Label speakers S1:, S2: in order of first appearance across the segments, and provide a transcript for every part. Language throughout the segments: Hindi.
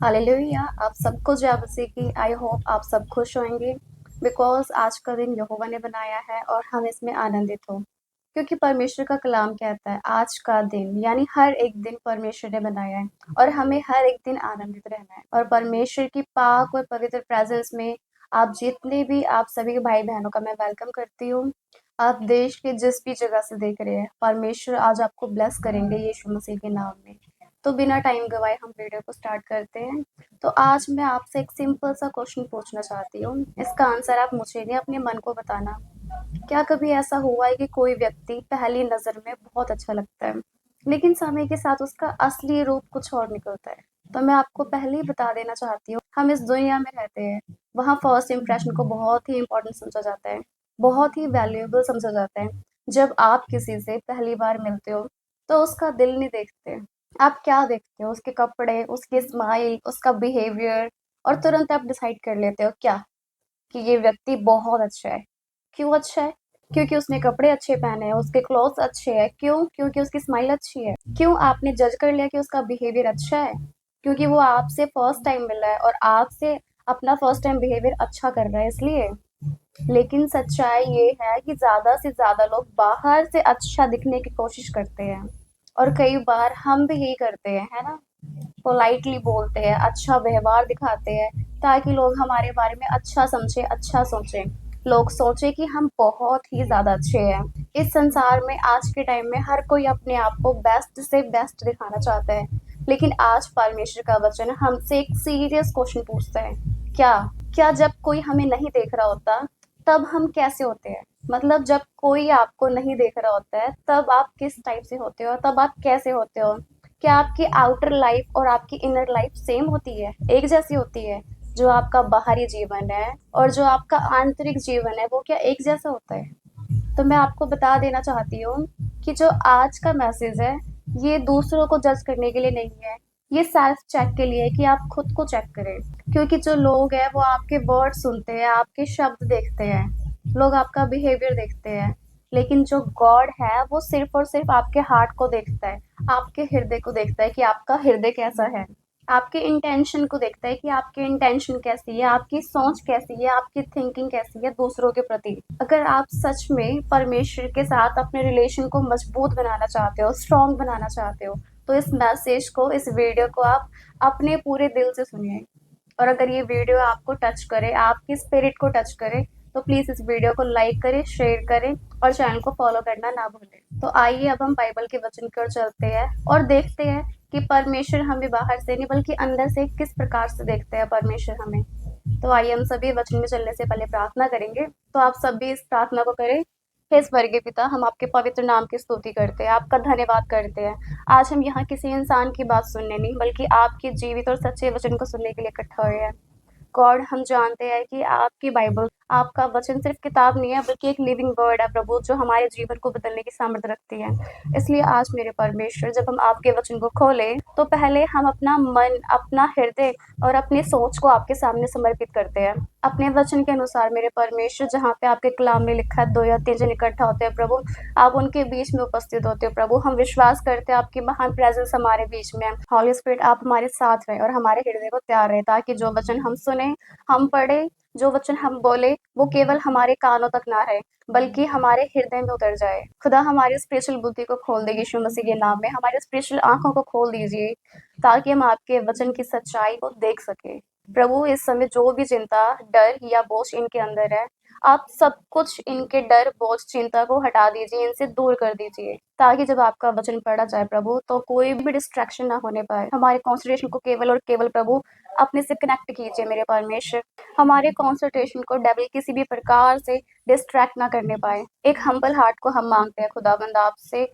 S1: हालेलुया। आप सबको जय मसीह की। आई होप आप सब खुश होंगे बिकॉज़ आज का दिन यहोवा ने बनाया है और हम इसमें आनंदित हो। क्योंकि परमेश्वर का कलाम कहता है आज का दिन यानी हर एक दिन परमेश्वर ने बनाया है और हमें हर एक दिन आनंदित रहना है। और परमेश्वर की पाक और पवित्र प्रेजेंस में आप जितने भी आप सभी भाई बहनों का मैं वेलकम करती हूँ। आप देश के जिस भी जगह से देख रहे हैं, परमेश्वर आज आपको ब्लेस करेंगे यीशु मसीह के नाम में। तो बिना टाइम गवाए हम वीडियो को स्टार्ट करते हैं। तो आज मैं आपसे एक सिंपल सा क्वेश्चन पूछना चाहती हूँ। इसका आंसर आप मुझे नहीं अपने मन को बताना। क्या कभी ऐसा हुआ है कि कोई व्यक्ति पहली नज़र में बहुत अच्छा लगता है, लेकिन समय के साथ उसका असली रूप कुछ और निकलता है? तो मैं आपको पहले ही बता देना चाहती हूँ, हम इस दुनिया में रहते हैं, वहाँ फर्स्ट इम्प्रेशन को बहुत ही इम्पोर्टेंट समझा जाता है, बहुत ही वैल्यूएबल समझा जाता है। जब आप किसी से पहली बार मिलते हो, तो उसका दिल नहीं देखते, आप क्या देखते हो? उसके कपड़े, उसकी स्माइल, उसका बिहेवियर और तुरंत आप डिसाइड कर लेते हो क्या? कि ये व्यक्ति बहुत अच्छा है। क्यों अच्छा है? क्योंकि उसने कपड़े अच्छे पहने हैं, उसके क्लॉथ्स अच्छे हैं। क्यों? क्योंकि उसकी स्माइल अच्छी है। क्यों आपने जज कर लिया कि उसका बिहेवियर अच्छा है? क्योंकि वो आपसे फर्स्ट टाइम मिला है और आपसे अपना फर्स्ट टाइम बिहेवियर अच्छा कर रहा है इसलिए। लेकिन सच्चाई ये है कि ज़्यादा से ज़्यादा लोग बाहर से अच्छा दिखने की कोशिश करते हैं और कई बार हम भी यही करते हैं, है ना? पोलाइटली बोलते हैं, अच्छा व्यवहार दिखाते हैं ताकि लोग हमारे बारे में अच्छा समझें, अच्छा सोचें। लोग सोचें कि हम बहुत ही ज़्यादा अच्छे हैं। इस संसार में आज के टाइम में हर कोई अपने आप को बेस्ट से बेस्ट दिखाना चाहता है। लेकिन आज परमेश्वर का वचन हमसे एक सीरियस क्वेश्चन पूछता है। क्या क्या जब कोई हमें नहीं देख रहा होता तब हम कैसे होते हैं? मतलब जब कोई आपको नहीं देख रहा होता है तब आप किस टाइप से होते हो, तब आप कैसे होते हो? क्या आपकी आउटर लाइफ और आपकी इनर लाइफ सेम होती है, एक जैसी होती है? जो आपका बाहरी जीवन है और जो आपका आंतरिक जीवन है वो क्या एक जैसा होता है? तो मैं आपको बता देना चाहती हूँ कि जो आज का मैसेज है ये दूसरों को जज करने के लिए नहीं है, ये सेल्फ चेक के लिए है कि आप खुद को चेक करें। क्योंकि जो लोग हैं वो आपके वर्ड सुनते हैं, आपके शब्द देखते हैं, लोग आपका बिहेवियर देखते हैं, लेकिन जो गॉड है वो सिर्फ और सिर्फ आपके हार्ट को देखता है, आपके हृदय को देखता है कि आपका हृदय कैसा है, आपके इंटेंशन को देखता है कि आपकी इंटेंशन कैसी है, आपकी सोच कैसी है, आपकी थिंकिंग कैसी है दूसरों के प्रति। अगर आप सच में परमेश्वर के साथ अपने रिलेशन को मजबूत बनाना चाहते हो, स्ट्रॉन्ग बनाना चाहते हो, तो इस मैसेज को, इस वीडियो को आप अपने पूरे दिल से सुनिए। और अगर ये वीडियो आपको टच करे, आपकी स्पिरिट को टच करे, तो प्लीज़ इस वीडियो को लाइक करें, शेयर करें और चैनल को फॉलो करना ना भूलें। तो आइए अब हम बाइबल के वचन की ओर चलते हैं और देखते हैं कि परमेश्वर हमें बाहर से नहीं बल्कि अंदर से किस प्रकार से देखते हैं परमेश्वर हमें। तो आइए हम सभी वचन में चलने से पहले प्रार्थना करेंगे। तो आप सभी इस प्रार्थना को करें। हे स्वर्गीय पिता, हम आपके पवित्र नाम की स्तुति करते हैं, आपका धन्यवाद करते हैं। आज हम यहाँ किसी इंसान की बात सुनने नहीं बल्कि आपके जीवित और सच्चे वचन को सुनने के लिए इकट्ठा हुए हैं। गॉड, हम जानते हैं कि आपकी बाइबल, आपका वचन सिर्फ किताब नहीं है बल्कि एक लिविंग वर्ड है प्रभु, जो हमारे जीवन को बदलने की सामर्थ्य रखती है। इसलिए आज मेरे परमेश्वर, जब हम आपके वचन को खोलें तो पहले हम अपना मन, अपना हृदय और अपनी सोच को आपके सामने समर्पित करते हैं। अपने वचन के अनुसार मेरे परमेश्वर, जहाँ पे आपके कलाम में लिखा है 2 या 3 जन इकट्ठा होते हैं प्रभु, आप उनके बीच में उपस्थित होते हो प्रभु। हम विश्वास करते हैं आपकी महान प्रेजेंस हमारे बीच में है। हॉली स्पिरिट, आप हमारे साथ रहे और हमारे हृदय को तैयार रहे, ताकि जो वचन हम सुने, हम पढ़े, जो वचन हम बोले, वो केवल हमारे कानों तक ना रहे बल्कि हमारे हृदय में उतर जाए। खुदा, हमारी स्पिरिचुअल बुद्धि को खोल दे यीशु मसीह के नाम में, हमारे स्पिरिचुअल आंखों को खोल दीजिए ताकि हम आपके वचन की सच्चाई को देख सके। प्रभु, इस समय जो भी चिंता, डर या बोझ इनके अंदर है, आप सब कुछ इनके डर, बोझ, चिंता को हटा दीजिए, इनसे दूर कर दीजिए, ताकि जब आपका वचन पढ़ा जाए प्रभु, तो कोई भी डिस्ट्रैक्शन ना होने पाए। हमारे कॉन्सेंट्रेशन को केवल और केवल प्रभु अपने से कनेक्ट कीजिए मेरे परमेश्वर। हमारे कॉन्सेंट्रेशन को डेविल किसी भी प्रकार से डिस्ट्रैक्ट ना करने पाए। एक हम्बल हार्ट को हम मांगते हैं खुदाबंद आपसे।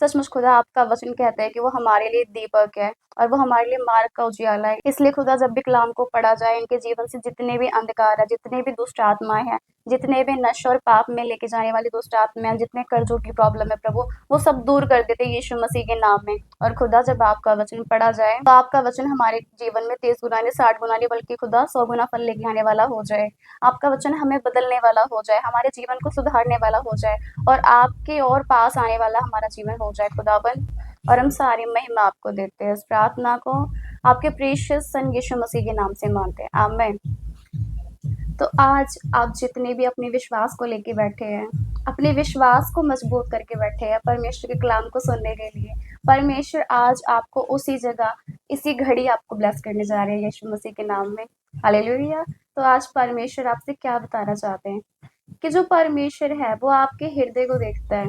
S1: सचमुच खुदा, आपका वचन कहता है कि वो हमारे लिए दीपक है और वो हमारे लिए मार्ग का उजियाला है। इसलिए खुदा, जब भी कलाम को पढ़ा जाए, इनके जीवन से जितने भी अंधकार है, जितने भी दुष्ट आत्माएं हैं, जितने भी नशे और पाप में लेके जाने वाली दुष्ट आत्माएं हैं, जितने कर्जों की प्रॉब्लम है प्रभु, वो सब दूर कर देते यीशु मसीह के नाम में। और खुदा, जब आपका वचन पढ़ा जाए तो आपका वचन हमारे जीवन में 30 गुना नहीं, 60 गुना नहीं, बल्कि खुदा 100 गुना फल लेके आने वाला हो जाए। आपका वचन हमें बदलने वाला हो जाए, हमारे जीवन को सुधारने वाला हो जाए और आपके और पास आने वाला हमारा जीवन हो जाए खुदाबंद। और हम सारी महिमा आपको देते हैं। इस प्रार्थना को आपके प्रीशियस सन यीशु मसीह के नाम से मांगते हैं, आमीन। तो आज आप जितने भी अपने विश्वास को लेके बैठे हैं, अपने विश्वास को मजबूत करके बैठे हैं परमेश्वर के कलाम को सुनने के लिए, परमेश्वर आज आपको उसी जगह, इसी घड़ी आपको ब्लेस करने जा रहे हैं यीशु मसीह के नाम में। हालेलुया। तो आज परमेश्वर आपसे क्या बताना चाहते हैं कि जो परमेश्वर है वो आपके हृदय को देखता है।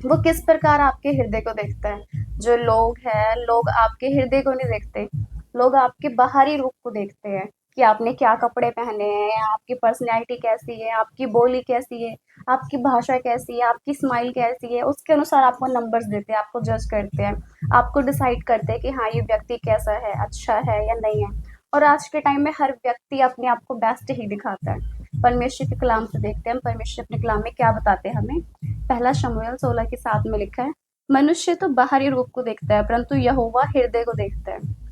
S1: वो किस प्रकार आपके हृदय को देखता है। जो लोग हैं, लोग आपके हृदय को नहीं देखते, लोग आपके बाहरी रूप को देखते हैं कि आपने क्या कपड़े पहने हैं, आपकी पर्सनैलिटी कैसी है, आपकी बोली कैसी है, आपकी भाषा कैसी है, आपकी स्माइल कैसी है, उसके अनुसार आपको नंबर्स देते हैं, आपको जज करते हैं, आपको डिसाइड करते हैं कि हाँ ये व्यक्ति कैसा है, अच्छा है या नहीं है। और आज के टाइम में हर व्यक्ति अपने आप को बेस्ट ही दिखाता है। परमेश्वर के कलाम से देखते हैं हम परमेश्वर अपने कलाम में क्या बताते हैं हमें। पहला शमूएल 16 के 7 में लिखा है, मनुष्य तो बाहरी रूप को देखता है परंतु यहोवा हृदय को देखता है।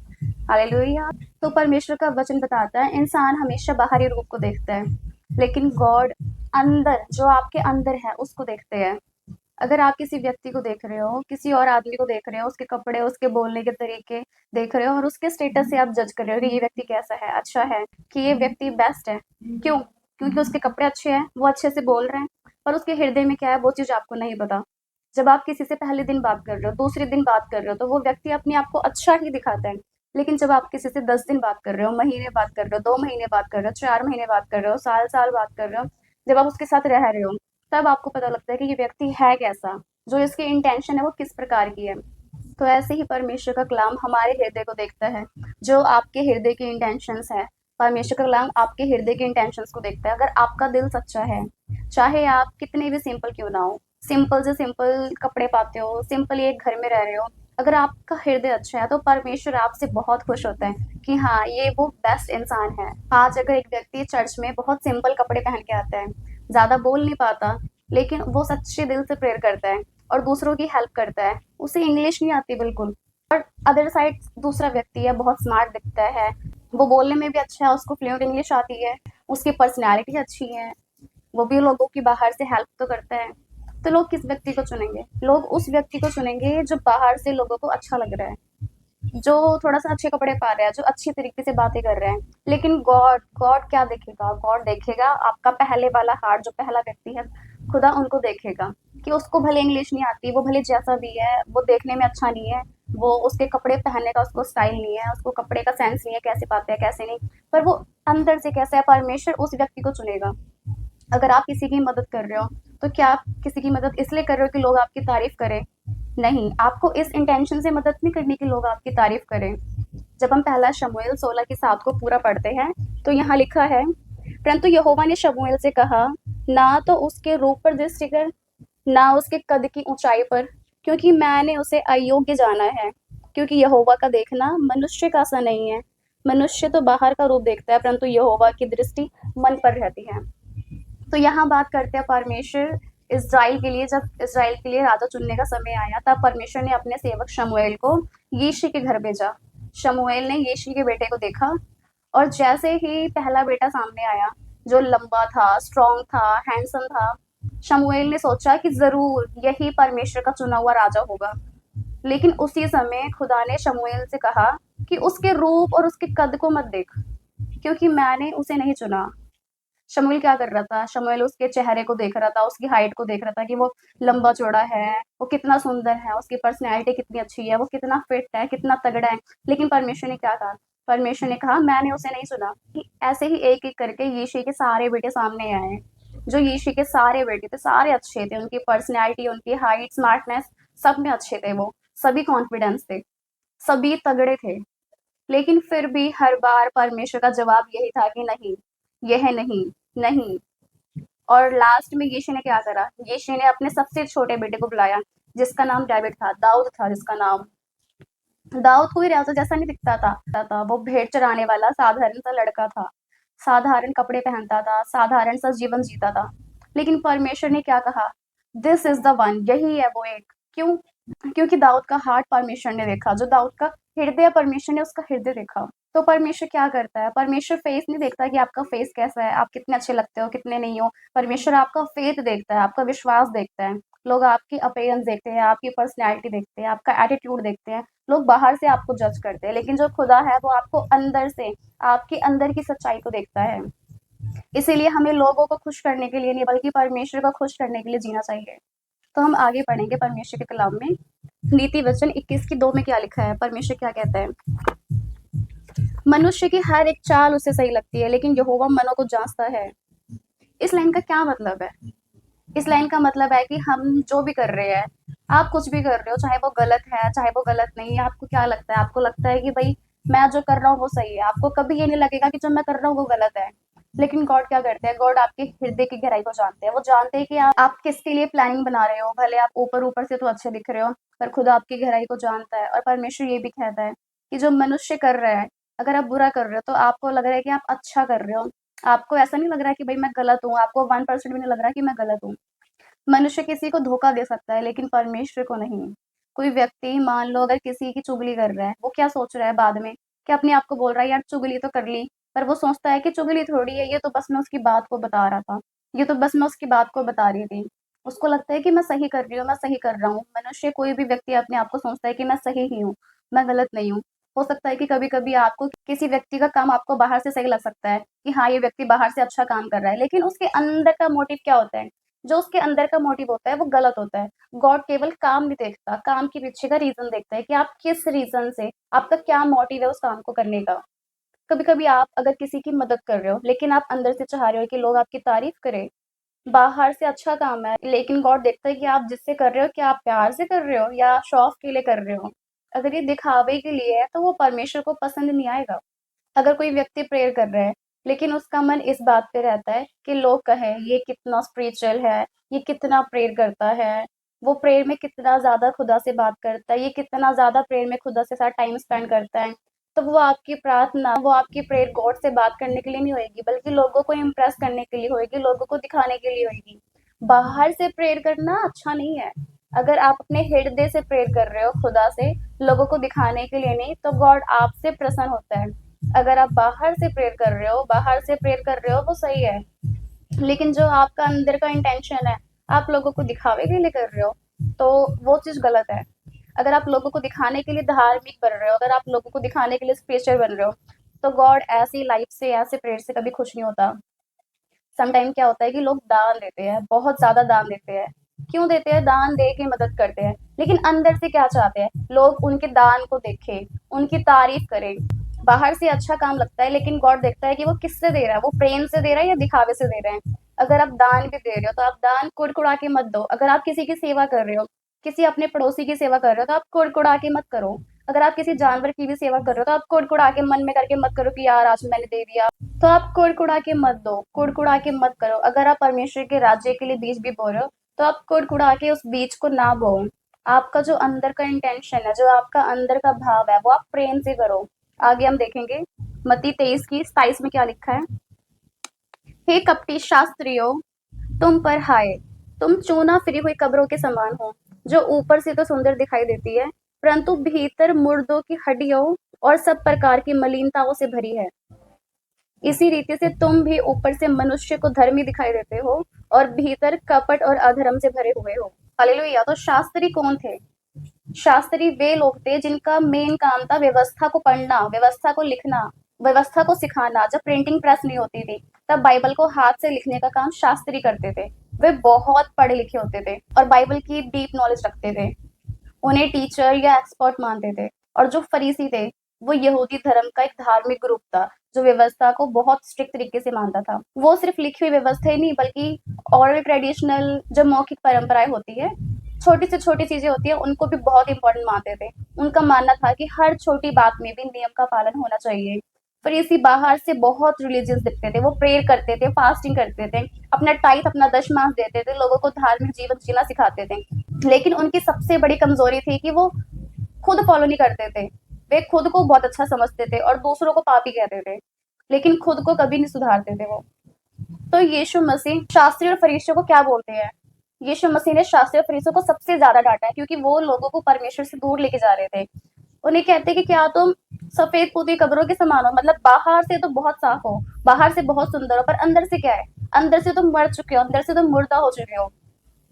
S1: हालेलुया। तो परमेश्वर का वचन बताता है इंसान हमेशा बाहरी रूप को देखता है, लेकिन गॉड अंदर, जो आपके अंदर है उसको देखते हैं। अगर आप किसी व्यक्ति को देख रहे हो, किसी और आदमी को देख रहे हो, उसके कपड़े, उसके बोलने के तरीके देख रहे हो और उसके स्टेटस से आप जज कर रहे हो कि ये व्यक्ति कैसा है, अच्छा है, कि ये व्यक्ति बेस्ट है। क्यों? क्योंकि उसके कपड़े अच्छे हैं, वो अच्छे से बोल रहे हैं, पर उसके हृदय में क्या है वो चीज़ आपको नहीं पता। जब आप किसी से पहले दिन बात कर रहे हो, दूसरे दिन बात कर रहे हो, तो वो व्यक्ति अपने आप को अच्छा ही दिखाता है। लेकिन जब आप किसी से 10 दिन बात कर रहे हो, महीने बात कर रहे हो, 2 महीने बात कर रहे हो, 4 महीने बात कर रहे हो, साल-साल बात कर रहे हो, जब आप उसके साथ रह रहे हो, तब आपको पता लगता है कि ये व्यक्ति है कैसा, जो इसकी इंटेंशन है वो किस प्रकार की है। तो ऐसे ही परमेश्वर का कलाम हमारे हृदय को देखता है, जो आपके हृदय की इंटेंशंस है। परमेश्वर का कलाम आपके हृदय के इंटेंशंस को देखता है। अगर आपका दिल सच्चा है, चाहे आप कितने भी सिंपल क्यों ना हो, सिंपल से सिंपल कपड़े पाते हो, सिंपल एक घर में रह रहे हो, अगर आपका हृदय अच्छा है तो परमेश्वर आपसे बहुत खुश होता है कि हाँ ये वो बेस्ट इंसान है। आज अगर एक व्यक्ति चर्च में बहुत सिंपल कपड़े पहन के आता है, ज्यादा बोल नहीं पाता, लेकिन वो सच्चे दिल से प्रेयर करता है और दूसरों की हेल्प करता है, उसे इंग्लिश नहीं आती बिल्कुल, और अदर साइड दूसरा व्यक्ति है, बहुत स्मार्ट दिखता है, वो बोलने में भी अच्छा है, उसको फ्लुएंट इंग्लिश आती है, उसकी पर्सनैलिटी अच्छी है, वो भी लोगों की बाहर से हेल्प तो करता है। तो लोग किस व्यक्ति को चुनेंगे? लोग उस व्यक्ति को चुनेंगे जो बाहर से लोगों को अच्छा लग रहा है, जो थोड़ा-सा अच्छे कपड़े पा रहा है, जो अच्छी तरीके से बातें कर रहे हैं। लेकिन गॉड गॉड क्या देखेगा? गॉड देखेगा आपका पहले वाला हार्ट, जो पहला व्यक्ति है, खुदा उनको देखेगा कि उसको भले इंग्लिश नहीं आती, वो भले जैसा भी है, वो देखने में अच्छा नहीं है, वो उसके कपड़े पहनने का उसको स्टाइल नहीं है, उसको कपड़े का सेंस नहीं है, कैसे पाते हैं, कैसे नहीं, पर वो अंदर से कैसा है, परमेश्वर उस व्यक्ति को चुनेगा। अगर आप किसी की मदद कर रहे हो, तो क्या आप किसी की मदद इसलिए कर रहे हो कि लोग आपकी तारीफ करें? नहीं, आपको इस इंटेंशन से मदद नहीं करनी कि लोग आपकी तारीफ करें। जब हम पहला शमूएल 16 के 7 को पूरा पढ़ते हैं, तो यहाँ लिखा है, परंतु यहोवा ने शमूएल से कहा, ना तो उसके रूप पर दृष्टि कर, ना उसके कद की ऊंचाई पर, क्योंकि मैंने उसे अयोग्य जाना है। क्योंकि यहोवा का देखना मनुष्य का सा नहीं है। मनुष्य तो बाहर का रूप देखता है, परंतु यहोवा की दृष्टि मन पर रहती है। तो यहाँ बात करते हैं परमेश्वर इज़राइल के लिए, जब इज़राइल के लिए राजा चुनने का समय आया, तब परमेश्वर ने अपने सेवक शमूएल को यीशे के घर भेजा। शमूएल ने यीशे के बेटे को देखा, और जैसे ही पहला बेटा सामने आया, जो लंबा था, स्ट्रॉन्ग था, हैंडसम था, शमूएल ने सोचा कि जरूर यही परमेश्वर का चुना हुआ राजा होगा। लेकिन उसी समय खुदा ने शमूएल से कहा कि उसके रूप और उसके कद को मत देख, क्योंकि मैंने उसे नहीं चुना। शमूएल क्या कर रहा था? शमूएल उसके चेहरे को देख रहा था, उसकी हाइट को देख रहा था कि वो लंबा चौड़ा है, वो कितना सुंदर है, उसकी पर्सनैलिटी कितनी अच्छी है, वो कितना फिट है, कितना तगड़ा है। लेकिन परमेश्वर ने क्या कहा? परमेश्वर ने कहा मैंने उसे नहीं चुना। कि ऐसे ही एक एक करके यीशु के सारे बेटे सामने आए। जो यीशु के सारे बेटे थे, सारे अच्छे थे, उनकी पर्सनैलिटी, उनकी हाइट, स्मार्टनेस, सब में अच्छे थे, वो सभी कॉन्फिडेंस थे, सभी तगड़े थे। लेकिन फिर भी हर बार परमेश्वर का जवाब यही था कि नहीं, यह नहीं, नहीं। और लास्ट में यीशु ने क्या करा? यीशु ने अपने सबसे छोटे बेटे को बुलाया, जिसका नाम डेविड था, दाऊद था जिसका नाम। दाऊद कोई राजा जैसा नहीं दिखता था, वो भेड़ चराने वाला साधारण सा लड़का था, साधारण कपड़े पहनता था, साधारण सा जीवन जीता था। लेकिन परमेश्वर ने क्या कहा? दिस इज द वन, यही है वो एक। क्यों? क्योंकि दाऊद का हार्ट परमेश्वर ने देखा, जो दाऊद का हृदय, परमेश्वर ने उसका हृदय देखा। तो परमेश्वर क्या करता है? परमेश्वर फेस नहीं देखता कि आपका फेस कैसा है, आप कितने अच्छे लगते हो, कितने नहीं हो। परमेश्वर आपका फेथ देखता है, आपका विश्वास देखता है। लोग आपकी अपीयरेंस देखते हैं, आपकी पर्सनैलिटी देखते हैं, आपका एटीट्यूड देखते हैं। लोग बाहर से आपको जज करते हैं, लेकिन जो खुदा है वो आपको अंदर से, आपके अंदर की सच्चाई को देखता है। इसीलिए हमें लोगों को खुश करने के लिए नहीं, बल्कि परमेश्वर को खुश करने के लिए जीना चाहिए। तो हम आगे पढ़ेंगे परमेश्वर के कलाम में। नीति वचन 21 की 2 में क्या लिखा है? परमेश्वर क्या कहता है? मनुष्य की हर एक चाल उसे सही लगती है, लेकिन यहोवा मनों को जांचता है। इस लाइन का क्या मतलब है? इस लाइन का मतलब है कि हम जो भी कर रहे हैं, आप कुछ भी कर रहे हो, चाहे वो गलत है, चाहे वो गलत नहीं है, आपको क्या लगता है? आपको लगता है कि भाई मैं जो कर रहा हूँ वो सही है। आपको कभी ये नहीं लगेगा कि जो मैं कर रहा हूँ वो गलत है। लेकिन गॉड क्या करते हैं? गॉड आपके हृदय की गहराई को जानते हैं। वो जानते हैं कि आप किसके लिए प्लानिंग बना रहे हो। भले आप ऊपर ऊपर से तो अच्छे दिख रहे हो, पर खुदा आपकी गहराई को जानता है। और परमेश्वर ये भी कहता है कि जो मनुष्य कर रहा है, अगर आप बुरा कर रहे हो तो आपको लग रहा है कि आप अच्छा कर रहे हो। आपको ऐसा नहीं लग रहा है कि भाई मैं गलत हूँ। आपको 1% भी नहीं लग रहा है कि मैं गलत हूँ। मनुष्य किसी को धोखा दे सकता है, लेकिन परमेश्वर को नहीं। कोई व्यक्ति मान लो अगर किसी की चुगली कर रहा है, वो क्या सोच रहा है बाद में? कि अपने आप को बोल रहा है यार चुगली तो कर ली, पर वो सोचता है कि चुगली थोड़ी है, ये तो बस मैं उसकी बात को बता रहा था, ये तो बस मैं उसकी बात को बता रही थी। उसको लगता है कि मैं सही कर रही हूँ, मैं सही कर रहा हूँ। मनुष्य कोई भी व्यक्ति अपने आप को सोचता है कि मैं सही ही हूँ, मैं गलत नहीं हूँ। हो सकता है कि कभी-कभी आपको किसी व्यक्ति का काम आपको बाहर से सही लग सकता है कि हाँ, ये व्यक्ति बाहर से अच्छा काम कर रहा है, लेकिन उसके अंदर का मोटिव क्या होता है? जो उसके अंदर का मोटिव होता है वो गलत होता है। गॉड केवल काम नहीं देखता, काम के पीछे का रीज़न देखता है कि आप किस रीज़न से, आपका क्या मोटिव है उस काम को करने का। कभी-कभी आप अगर किसी की मदद कर रहे हो, लेकिन आप अंदर से चाह रहे हो कि लोग आपकी तारीफ़ करें, बाहर से अच्छा काम है, लेकिन गॉड देखता है कि आप जिससे कर रहे हो, क्या आप प्यार से कर रहे हो या शो ऑफ के लिए कर रहे हो? अगर ये दिखावे के लिए है, तो वो परमेश्वर को पसंद नहीं आएगा। अगर कोई व्यक्ति प्रेयर कर रहा है, लेकिन उसका मन इस बात पे रहता है कि लोग कहें ये कितना स्पिरिचुअल है, ये कितना प्रेयर करता है, वो प्रेयर में कितना ज़्यादा खुदा से बात करता है, ये कितना ज़्यादा प्रेयर में खुदा से साथ टाइम स्पेंड करता है, तो वो आपकी प्रार्थना, वो आपकी प्रेयर गॉड से बात करने के लिए नहीं होएगी, बल्कि लोगों को इम्प्रेस करने के लिए होएगी, लोगों को दिखाने के लिए होएगी। बाहर से प्रेयर करना अच्छा नहीं है। अगर आप अपने हृदय से प्रेयर कर रहे हो खुदा से, लोगों को दिखाने के लिए नहीं, तो गॉड आपसे प्रसन्न होता है। अगर आप बाहर से प्रेयर कर रहे हो, वो सही है। लेकिन जो आपका अंदर का इंटेंशन है, आप लोगों को दिखावे के लिए कर रहे हो, तो वो चीज़ गलत है। अगर आप लोगों को दिखाने के लिए धार्मिक बन रहे हो, अगर आप लोगों को दिखाने के लिए स्पिरिचुअल बन रहे हो, तो गॉड ऐसी लाइफ से, ऐसे प्रेयर से कभी खुश नहीं होता। सम टाइम क्या होता है कि लोग दान देते हैं, बहुत ज़्यादा दान देते हैं। क्यों देते हैं? दान दे के मदद करते हैं, लेकिन अंदर से क्या चाहते हैं? लोग उनके दान को देखें, उनकी तारीफ करें। बाहर से अच्छा काम लगता है, लेकिन गॉड देखता है कि वो किससे दे रहा है, वो प्रेम से दे रहा है या दिखावे से दे रहा है। अगर आप दान भी दे रहे हो, तो आप दान कुड़कुड़ा के मत दो। अगर आप किसी की सेवा कर रहे हो, किसी अपने पड़ोसी की सेवा कर रहे हो, तो आप कुड़कुड़ा के मत करो। अगर आप किसी जानवर की भी सेवा कर रहे हो, तो आप कुड़कुड़ा के मन में करके मत करो कि यार आज मैंने दे दिया। तो आप कुड़कुड़ा के मत दो, कुड़कुड़ा के मत करो। अगर आप परमेश्वर के राज्य के लिए बीज भी बो रहे हो, तो आप कुड़कुड़ा के उस बीज को ना बो। आपका जो अंदर का इंटेंशन है, जो आपका अंदर का भाव है, वो आप प्रेम से करो। आगे हम देखेंगे मत्ती 23 की 27 में क्या लिखा है। हे कपटी शास्त्रियों, तुम पर हाय, तुम चूना फिरी हुई कब्रों के समान हो, जो ऊपर से तो सुंदर दिखाई देती है, परंतु भीतर मुर्दों की हड्डियों और सब प्रकार की मलिनताओं से भरी है। इसी रीति से तुम भी ऊपर से मनुष्य को धर्मी दिखाई देते हो और भीतर कपट और अधर्म से भरे हुए हो। हालेलुया। तो शास्त्री कौन थे? शास्त्री वे लोग थे जिनका मेन काम था व्यवस्था को पढ़ना, व्यवस्था को लिखना, व्यवस्था को सिखाना। जब प्रिंटिंग प्रेस नहीं होती थी, तब बाइबल को हाथ से लिखने का काम शास्त्री करते थे। वे बहुत पढ़े लिखे होते थे और बाइबल की डीप नॉलेज रखते थे। उन्हें टीचर या एक्सपर्ट मानते थे। और जो फरीसी थे, वो यहूदी धर्म का एक धार्मिक ग्रुप था, जो व्यवस्था को बहुत स्ट्रिक्ट तरीके से मानता था। वो सिर्फ लिखी हुई व्यवस्था ही नहीं, बल्कि ओरल ट्रेडिशनल जो मौखिक परंपराएं होती है, छोटी से छोटी चीजें होती है, उनको भी बहुत इंपॉर्टेंट मानते थे। उनका मानना था कि हर छोटी बात में भी नियम का पालन होना चाहिए। फरीसी बाहर से बहुत रिलीजियस दिखते थे, वो प्रेयर करते थे, फास्टिंग करते थे, अपना टाइथ, अपना दशमांश देते थे, लोगों को धार्मिक जीवन जीना सिखाते थे। लेकिन उनकी सबसे बड़ी कमजोरी थी कि वो खुद फॉलो नहीं करते थे। वे खुद को बहुत अच्छा समझते थे और दूसरों को पापी कहते थे, लेकिन खुद को कभी नहीं सुधारते थे वो। तो यीशु मसीह शास्त्री और फरीसियों को क्या बोलते हैं? यीशु मसीह ने शास्त्री और फरीसियों को सबसे ज्यादा डांटा है, क्योंकि वो लोगों को परमेश्वर से दूर लेके जा रहे थे। उन्हें कहते हैं कि क्या तुम सफेद पोती कब्रों के समान हो, मतलब बाहर से तो बहुत साफ हो, बाहर से बहुत सुंदर हो, पर अंदर से क्या है, अंदर से तुम मर चुके हो, अंदर से तुम मुर्दा हो चुके हो।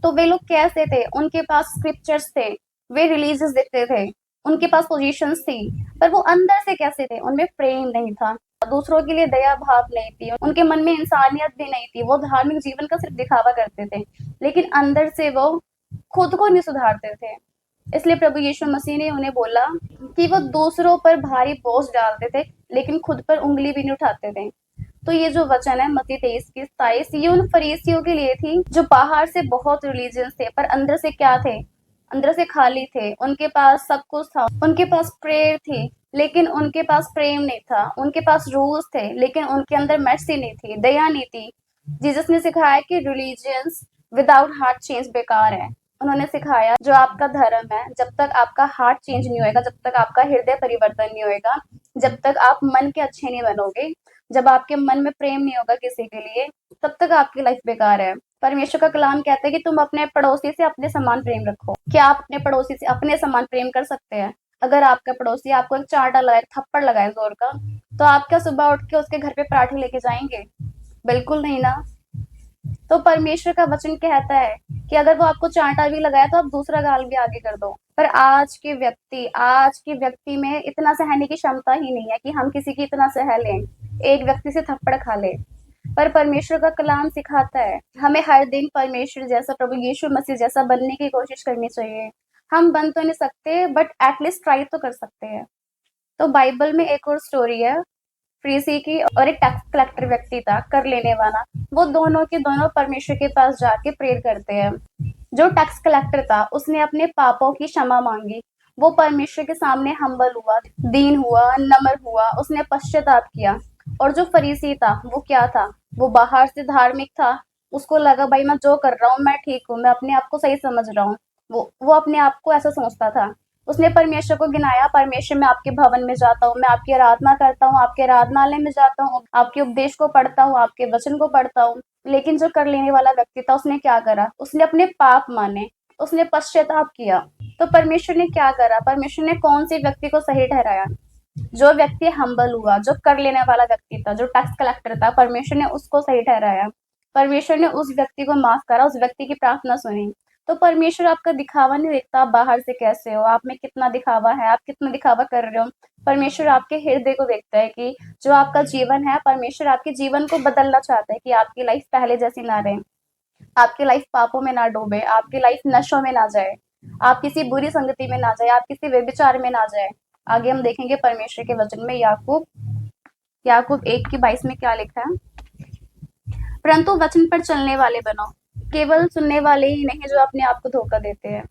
S1: तो वे लोग कैसे थे, उनके पास स्क्रिप्चर्स थे, वे रिलीजियस दिखते थे, उनके पास पोजीशंस थी, पर वो अंदर से कैसे थे, उनमें प्रेम नहीं था, दूसरों के लिए दया भाव नहीं थी, उनके मन में इंसानियत भी नहीं थी, वो धार्मिक जीवन का सिर्फ दिखावा करते थे, लेकिन अंदर से वो खुद को नहीं सुधारते थे। इसलिए प्रभु यीशु मसीह ने उन्हें बोला कि वो दूसरों पर भारी बोझ डालते थे, लेकिन खुद पर उंगली भी नहीं उठाते थे। तो ये जो वचन है मत्ती 23 की 27, ये उन फरीसियों के लिए थी जो बाहर से बहुत रिलीजियस थे, पर अंदर से क्या थे, अंदर से खाली थे। उनके पास सब कुछ था, उनके पास प्रेयर थी, लेकिन उनके पास प्रेम नहीं था, उनके पास रूल्स थे, लेकिन उनके अंदर मर्सी नहीं थी, दया नहीं थी। जीसस ने सिखाया कि रिलीजियंस विदाउट हार्ट चेंज बेकार है। उन्होंने सिखाया जो आपका धर्म है, जब तक आपका हार्ट चेंज नहीं होएगा, जब तक आपका हृदय परिवर्तन नहीं होएगा, जब तक आप मन के अच्छे नहीं बनोगे, जब आपके मन में प्रेम नहीं होगा किसी के लिए, तब तक आपकी लाइफ बेकार है। परमेश्वर का कलाम कहता है कि तुम अपने पड़ोसी से अपने समान प्रेम रखो। क्या आप अपने पड़ोसी से अपने समान प्रेम कर सकते हैं? अगर आपका पड़ोसी आपको एक चांटा लगाए, थप्पड़ लगाए जोर का, तो आप क्या सुबह उठ के उसके घर पे पराठे लेके जाएंगे? बिल्कुल नहीं ना। तो परमेश्वर का वचन कहता है कि अगर वो आपको चांटा भी लगाया तो आप दूसरा गाल भी आगे कर दो। पर आज के व्यक्ति में इतना सहने की क्षमता ही नहीं है कि हम किसी की इतना सह लें, एक व्यक्ति से थप्पड़ खा ले। पर परमेश्वर का कलाम सिखाता है हमें हर दिन परमेश्वर जैसा, प्रभु यीशु मसीह जैसा बनने की कोशिश करनी चाहिए। हम बन तो नहीं सकते, बट एटलीस्ट ट्राई तो कर सकते हैं। तो बाइबल में एक और स्टोरी है, फ्रीसी की और एक टैक्स कलेक्टर व्यक्ति था, कर लेने वाला। वो दोनों के दोनों परमेश्वर के पास जाके प्रेयर करते हैं। जो टैक्स कलेक्टर था उसने अपने पापों की क्षमा मांगी, वो परमेश्वर के सामने हम्बल हुआ, दीन हुआ, नम्र हुआ, उसने पश्चाताप किया। और जो फरीसी था वो क्या था, वो बाहर से धार्मिक था, उसको लगा भाई मैं जो कर रहा हूँ मैं ठीक हूँ, मैं अपने आप को सही समझ रहा हूँ, वो अपने आप को ऐसा समझता था। उसने परमेश्वर को गिनाया, परमेश्वर मैं आपके भवन में जाता हूँ, मैं आपकी आराधना करता हूँ, आपके आराधनालय में जाता हूँ, आपके उपदेश को पढ़ता हूँ, आपके वचन को पढ़ता हूँ। लेकिन जो कर लेने वाला व्यक्ति था उसने क्या करा, उसने अपने पाप माने, उसने पश्चाताप किया। तो परमेश्वर ने क्या करा, परमेश्वर ने कौन से व्यक्ति को सही ठहराया? जो व्यक्ति हम्बल हुआ, जो कर लेने वाला व्यक्ति था, जो टैक्स कलेक्टर था, परमेश्वर ने उसको सही ठहराया। परमेश्वर ने उस व्यक्ति को माफ करा, उस व्यक्ति की प्रार्थना सुनी। तो परमेश्वर आपका दिखावा नहीं देखता, आप बाहर से कैसे हो, आप में कितना दिखावा है, आप कितना दिखावा कर रहे हो। परमेश्वर आपके हृदय को देखता है कि जो आपका जीवन है, परमेश्वर आपके जीवन को बदलना चाहता है कि आपकी लाइफ पहले जैसी ना रहे, आपकी लाइफ पापों में ना डूबे, आपकी लाइफ नशों में ना जाए, आप किसी बुरी संगति में ना जाए, आप किसी व्यभिचार में ना जाए। आगे हम देखेंगे परमेश्वर के वचन में याकूब याकूब 1 की 22 में क्या लिखा है, परंतु वचन पर चलने वाले बनो, केवल सुनने वाले ही नहीं जो अपने आप को धोखा देते हैं।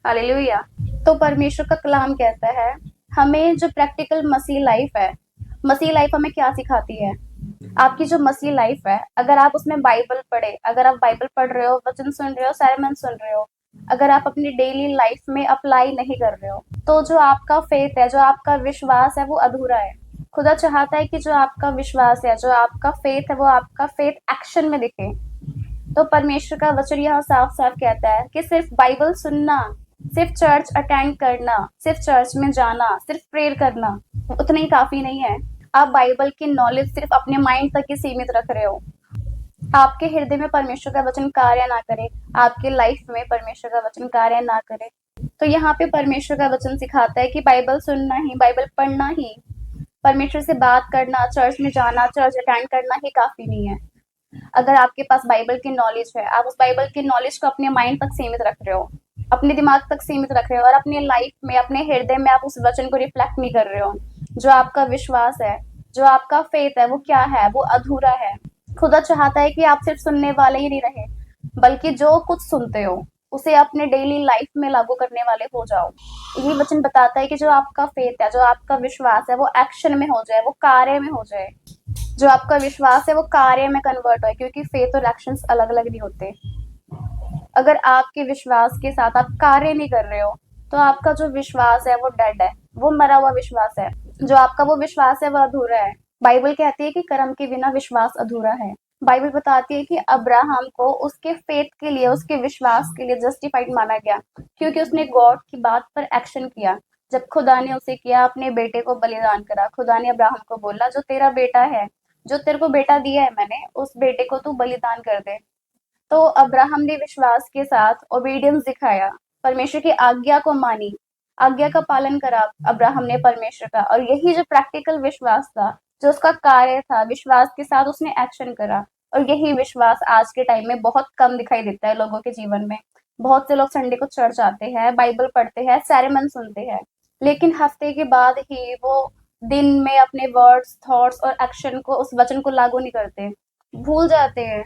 S1: हालेलुया। तो परमेश्वर का कलाम कहता है हमें जो प्रैक्टिकल मसीह लाइफ है, मसीह लाइफ हमें क्या सिखाती है? आपकी जो मसीह लाइफ है, अगर आप उसमें बाइबल पढ़े, अगर आप बाइबल पढ़ रहे हो, वचन सुन रहे हो, सरमन सुन रहे हो, अगर आप अपनी डेली लाइफ में अप्लाई नहीं कर रहे हो, तो जो आपका फेथ है, जो आपका विश्वास है, वो अधूरा है। खुदा चाहता है कि जो आपका विश्वास है, जो आपका फेथ है, वो आपका फेथ एक्शन में दिखे। तो परमेश्वर का वचन यहाँ साफ साफ कहता है कि सिर्फ बाइबल सुनना, सिर्फ चर्च अटेंड करना, सिर्फ चर्च में जाना, सिर्फ प्रेयर करना उतना ही काफी नहीं है। आप बाइबल की नॉलेज सिर्फ अपने माइंड तक ही सीमित रख रहे हो, आपके हृदय में परमेश्वर का वचन कार्य ना करे, आपके लाइफ में परमेश्वर का वचन कार्य ना करे। तो यहाँ पे परमेश्वर का वचन सिखाता है कि बाइबल सुनना ही, बाइबल पढ़ना ही, परमेश्वर से बात करना, चर्च में जाना, चर्च अटेंड करना ही काफी नहीं है। अगर आपके पास बाइबल की नॉलेज है, आप उस बाइबल की नॉलेज को अपने माइंड तक सीमित रख रहे हो, अपने दिमाग तक सीमित रख रहे हो, और अपने लाइफ में, अपने हृदय में आप उस वचन को रिफ्लेक्ट नहीं कर रहे हो। जो आपका विश्वास है, जो आपका फेथ है, वो क्या है, वो अधूरा है। खुदा चाहता है कि आप सिर्फ सुनने वाले ही नहीं रहे, बल्कि जो कुछ सुनते हो उसे अपने डेली लाइफ में लागू करने वाले हो जाओ। यही वचन बताता है कि जो आपका फेथ है, जो आपका विश्वास है, वो एक्शन में हो जाए, वो कार्य में हो जाए। जो आपका विश्वास है वो कार्य में कन्वर्ट हो, क्योंकि फेथ और एक्शंस अलग अलग नहीं होते। अगर आपके विश्वास के साथ आप कार्य नहीं कर रहे हो, तो आपका जो विश्वास है वो डेड है, वो मरा हुआ विश्वास है। जो आपका वो विश्वास है वो अधूरा है। बाइबल कहती है कि कर्म के बिना विश्वास अधूरा है। बाइबल बताती है कि अब्राहम को उसके फेथ के लिए, उसके विश्वास के लिए जस्टिफाइड माना गया, क्योंकि उसने गॉड की बात पर एक्शन किया। जब खुदा ने उसे किया, अपने बेटे को बलिदान करा। खुदा ने अब्राहम को बोला, जो तेरा बेटा है, जो तेरे को बेटा दिया है मैंने, उस बेटे को तू बलिदान कर दे। तो अब्राहम ने विश्वास के साथ ओबीडियंस दिखाया, परमेश्वर की आज्ञा को मानी, आज्ञा का पालन करा अब्राहम ने परमेश्वर का। और यही जो प्रैक्टिकल विश्वास था, जो उसका कार्य था, विश्वास के साथ उसने एक्शन करा। और यही विश्वास आज के टाइम में बहुत कम दिखाई देता है लोगों के जीवन में। बहुत से लोग संडे को चर्च आते हैं, बाइबल पढ़ते हैं, सेरेमन सुनते हैं, लेकिन हफ्ते के बाद ही वो दिन में अपने वर्ड्स, थॉट्स और एक्शन को, उस वचन को लागू नहीं करते, भूल जाते हैं।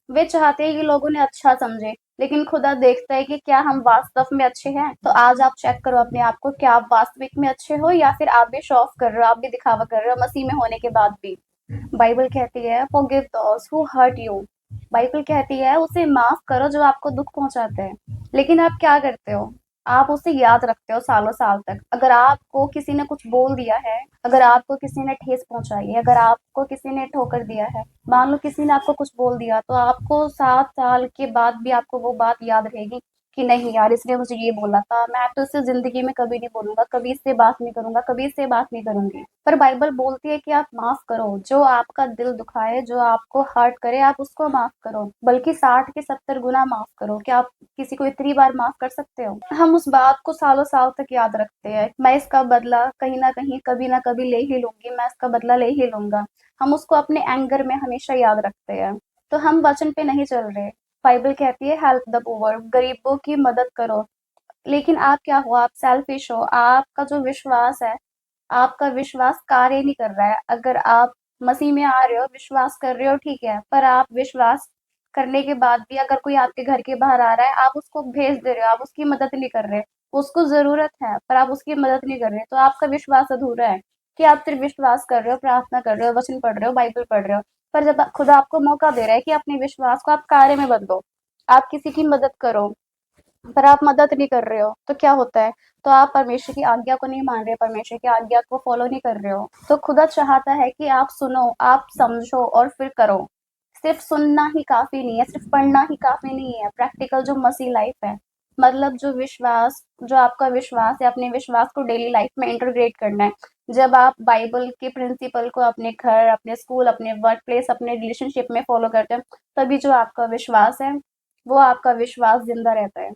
S1: वे चाहते हैं कि लोग उन्हें अच्छा समझे, लेकिन खुदा देखता है कि क्या हम वास्तव में अच्छे हैं। तो आज आप चेक करो अपने आप को, क्या आप वास्तविक में अच्छे हो या फिर आप भी शो ऑफ कर रहे हो, आप भी दिखावा कर रहे हो मसीह में होने के बाद भी। बाइबल कहती है forgive those who hurt you. Bible कहती है उसे माफ करो जो आपको दुख पहुंचाते हैं। लेकिन आप क्या करते हो? आप उसे याद रखते हो सालों साल तक। अगर आपको किसी ने कुछ बोल दिया है, अगर आपको किसी ने ठेस पहुंचाई है, अगर आपको किसी ने ठोकर दिया है, मान लो किसी ने आपको कुछ बोल दिया, तो आपको 7 साल के बाद भी आपको वो बात याद रहेगी कि नहीं यार, इसने मुझे ये बोला था, मैं तो इससे जिंदगी में कभी नहीं बोलूंगा, कभी इससे बात नहीं करूंगा, कभी इससे बात नहीं करूंगी। पर बाइबल बोलती है कि आप माफ करो, जो आपका दिल दुखाए, जो आपको हर्ट करे, आप उसको माफ करो, बल्कि 60 के 70 गुना माफ करो। क्या आप किसी को इतनी बार माफ कर सकते हो? हम उस बात को सालों साल तक याद रखते हैं, मैं इसका बदला कहीं ना कहीं, कभी ना कभी ले ही लूंगी, मैं इसका बदला ले ही लूंगा। हम उसको अपने एंगर में हमेशा याद रखते हैं। तो हम वचन पे नहीं चल रहे। बाइबल कहती है हेल्प द पुअर, गरीबों की मदद करो। लेकिन आप क्या हो? आप सेल्फिश हो। आपका जो विश्वास है, आपका विश्वास कार्य नहीं कर रहा है। अगर आप मसीह में आ रहे हो, विश्वास कर रहे हो, ठीक है, पर आप विश्वास करने के बाद भी अगर कोई आपके घर के बाहर आ रहा है, आप उसको भेज दे रहे हो, आप उसकी मदद नहीं कर रहे। उसको जरूरत है पर आप उसकी मदद नहीं कर रहे, तो आपका विश्वास अधूरा है। कि आप सिर्फ विश्वास कर रहे हो, प्रार्थना कर रहे हो, वचन पढ़ रहे हो, बाइबल पढ़ रहे हो, पर जब खुदा आपको मौका दे रहा है कि अपने विश्वास को आप कार्य में बदलो, आप किसी की मदद करो, पर आप मदद नहीं कर रहे हो, तो क्या होता है? तो आप परमेश्वर की आज्ञा को नहीं मान रहे, परमेश्वर की आज्ञा को फॉलो नहीं कर रहे हो। तो खुदा चाहता है कि आप सुनो, आप समझो और फिर करो। सिर्फ सुनना ही काफी नहीं है, सिर्फ पढ़ना ही काफी नहीं है। प्रैक्टिकल जो मसीह लाइफ है, मतलब जो विश्वास, जो आपका विश्वास है, अपने विश्वास को डेली लाइफ में इंटीग्रेट करना है। जब आप बाइबल के प्रिंसिपल को अपने घर, अपने स्कूल, अपने वर्क प्लेस, अपने रिलेशनशिप में फॉलो करते हैं, तभी जो आपका विश्वास है, वो आपका विश्वास जिंदा रहता है।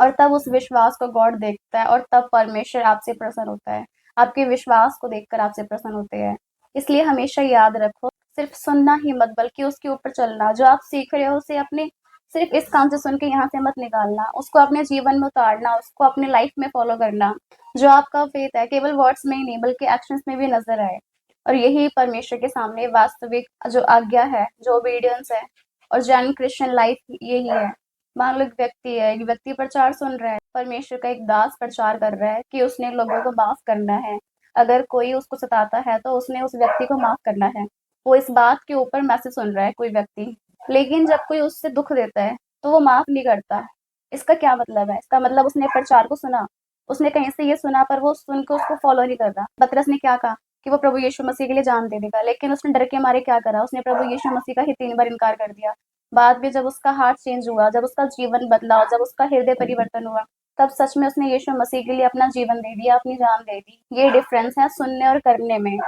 S1: और तब उस विश्वास को गॉड देखता है और तब परमेश्वर आपसे प्रसन्न होता है। आपके विश्वास को देखकर आपसे प्रसन्न होते हैं। इसलिए हमेशा याद रखो, सिर्फ सुनना ही मत, बल्कि उसके ऊपर चलना। जो आप सीख रहे हो उसे अपने, सिर्फ इस कान से सुन के यहाँ से मत निकालना, उसको अपने जीवन में उतारना, उसको अपने लाइफ में फॉलो करना। जो आपका फेथ है, केवल वर्ड्स में ही नहीं बल्कि एक्शंस में भी नजर आए। और यही परमेश्वर के सामने वास्तविक जो आज्ञा है, जो ओबीडियंस है, और जेन्युइन क्रिश्चियन लाइफ यही है। मान लो एक व्यक्ति है, एक व्यक्ति प्रचार सुन रहा है, परमेश्वर का एक दास प्रचार कर रहा है कि उसने लोगों को माफ करना है। अगर कोई उसको सताता है तो उसने उस व्यक्ति को माफ करना है। वो इस बात के ऊपर मैसेज सुन रहा है कोई व्यक्ति, लेकिन जब कोई उससे दुख देता है तो वो माफ नहीं करता। इसका क्या मतलब है? इसका मतलब उसने प्रचार को सुना, उसने कहीं से ये सुना, पर वो सुन के उसको फॉलो नहीं करता। पतरस ने क्या कहा कि वो प्रभु यीशु मसीह के लिए जान दे देगा, लेकिन उसने डर के मारे क्या करा? उसने प्रभु यीशु मसीह का ही 3 बार इनकार कर दिया। बाद में जब उसका हार्ट चेंज हुआ, जब उसका जीवन बदला, जब उसका हृदय परिवर्तन हुआ, तब सच में उसने यीशु मसीह के लिए अपना जीवन दे दिया, अपनी जान दे दी। ये डिफरेंस है सुनने और करने में।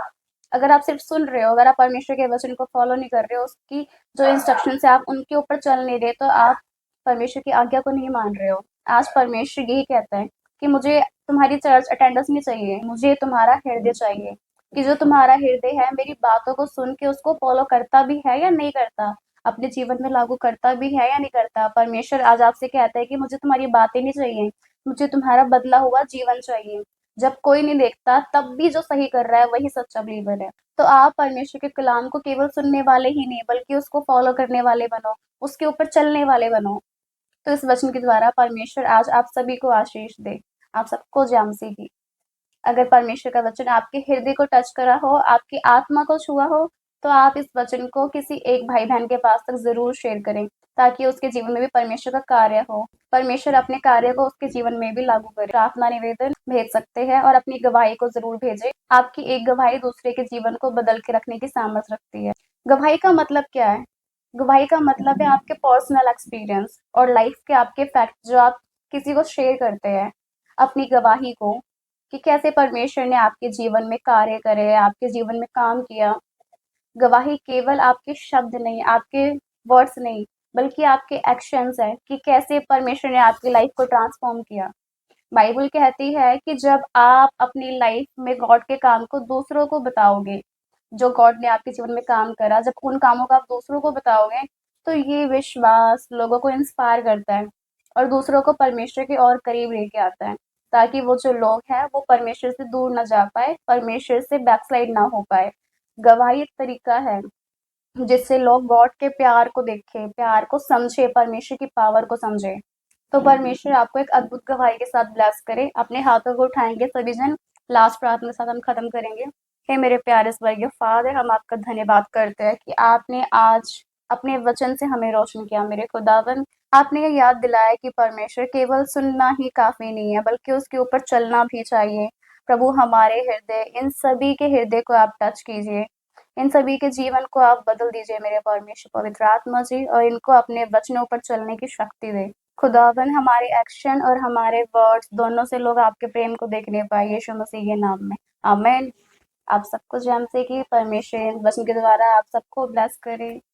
S1: अगर आप सिर्फ सुन रहे हो, अगर आप परमेश्वर के वचन को फॉलो नहीं कर रहे हो, उसकी जो इंस्ट्रक्शन है आप उनके ऊपर चल नहीं रहे, तो आप परमेश्वर की आज्ञा को नहीं मान रहे हो। आज परमेश्वर यही कहता है कि मुझे तुम्हारी चर्च अटेंडेंस नहीं चाहिए, मुझे तुम्हारा हृदय चाहिए। कि जो तुम्हारा हृदय है मेरी बातों को सुन के उसको फॉलो करता भी है या नहीं करता, अपने जीवन में लागू करता भी है या नहीं करता। परमेश्वर आज आपसे कहता है कि मुझे तुम्हारी बातें नहीं चाहिए, मुझे तुम्हारा बदला हुआ जीवन चाहिए। जब कोई नहीं देखता तब भी जो सही कर रहा है वही सच्चा बिलीवर है। तो आप परमेश्वर के कलाम को केवल सुनने वाले ही नहीं बल्कि उसको फॉलो करने वाले बनो, उसके ऊपर चलने वाले बनो। तो इस वचन के द्वारा परमेश्वर आज आप सभी को आशीष दे, आप सबको जय मसीह की। अगर परमेश्वर का वचन आपके हृदय को टच करा हो, आपकी आत्मा को छुआ हो, तो आप इस वचन को किसी एक भाई बहन के पास तक जरूर शेयर करें, ताकि उसके जीवन में भी परमेश्वर का कार्य हो, परमेश्वर अपने कार्य को उसके जीवन में भी लागू करे। प्रार्थना निवेदन भेज सकते हैं और अपनी गवाही को जरूर भेजें। आपकी एक गवाही दूसरे के जीवन को बदल के रखने की सामर्थ्य रखती है। गवाही का मतलब क्या है? गवाही का मतलब है आपके पर्सनल एक्सपीरियंस और लाइफ के आपके फैक्ट जो आप किसी को शेयर करते हैं, अपनी गवाही को कि कैसे परमेश्वर ने आपके जीवन में कार्य करे, आपके जीवन में काम किया। गवाही केवल आपके शब्द नहीं, आपके वर्ड्स नहीं, बल्कि आपके एक्शंस हैं कि कैसे परमेश्वर ने आपकी लाइफ को ट्रांसफॉर्म किया। बाइबल कहती है कि जब आप अपनी लाइफ में गॉड के काम को दूसरों को बताओगे, जो गॉड ने आपके जीवन में काम करा, जब उन कामों को आप दूसरों को बताओगे, तो ये विश्वास लोगों को इंस्पायर करता है और दूसरों को परमेश्वर के और करीब लेके आता है, ताकि वो जो लोग हैं वो परमेश्वर से दूर ना जा पाए, परमेश्वर से बैकस्लाइड ना हो पाए। गवाही एक तरीका है जिससे लोग गॉड के प्यार को देखें, प्यार को समझे, परमेश्वर की पावर को समझे। तो परमेश्वर आपको एक अद्भुत गवाही के साथ ब्लेस करे। अपने हाथों को उठाएंगे सभी जन। लास्ट प्रार्थना के साथ हम खत्म करेंगे। हे मेरे प्यारे स्वर्गीय फादर, हम आपका धन्यवाद करते हैं कि आपने आज अपने वचन से हमें रोशन किया। मेरे खुदावन, आपने ये याद दिलाया कि परमेश्वर केवल सुनना ही काफी नहीं है, बल्कि उसके ऊपर चलना भी चाहिए। प्रभु, हमारे हृदय, इन सभी के हृदय को आप टच कीजिए, इन सभी के जीवन को आप बदल दीजिए मेरे परमेश्वर पवित्र आत्मा जी, और इनको अपने वचनों पर चलने की शक्ति दे। खुदावन, हमारे एक्शन और हमारे वर्ड्स दोनों से लोग आपके प्रेम को देखने पाए, यीशु मसीह के नाम में, आमीन। आप सबको जय मसीह की। परमेश्वर इन वचन के द्वारा आप सबको ब्लेस करे।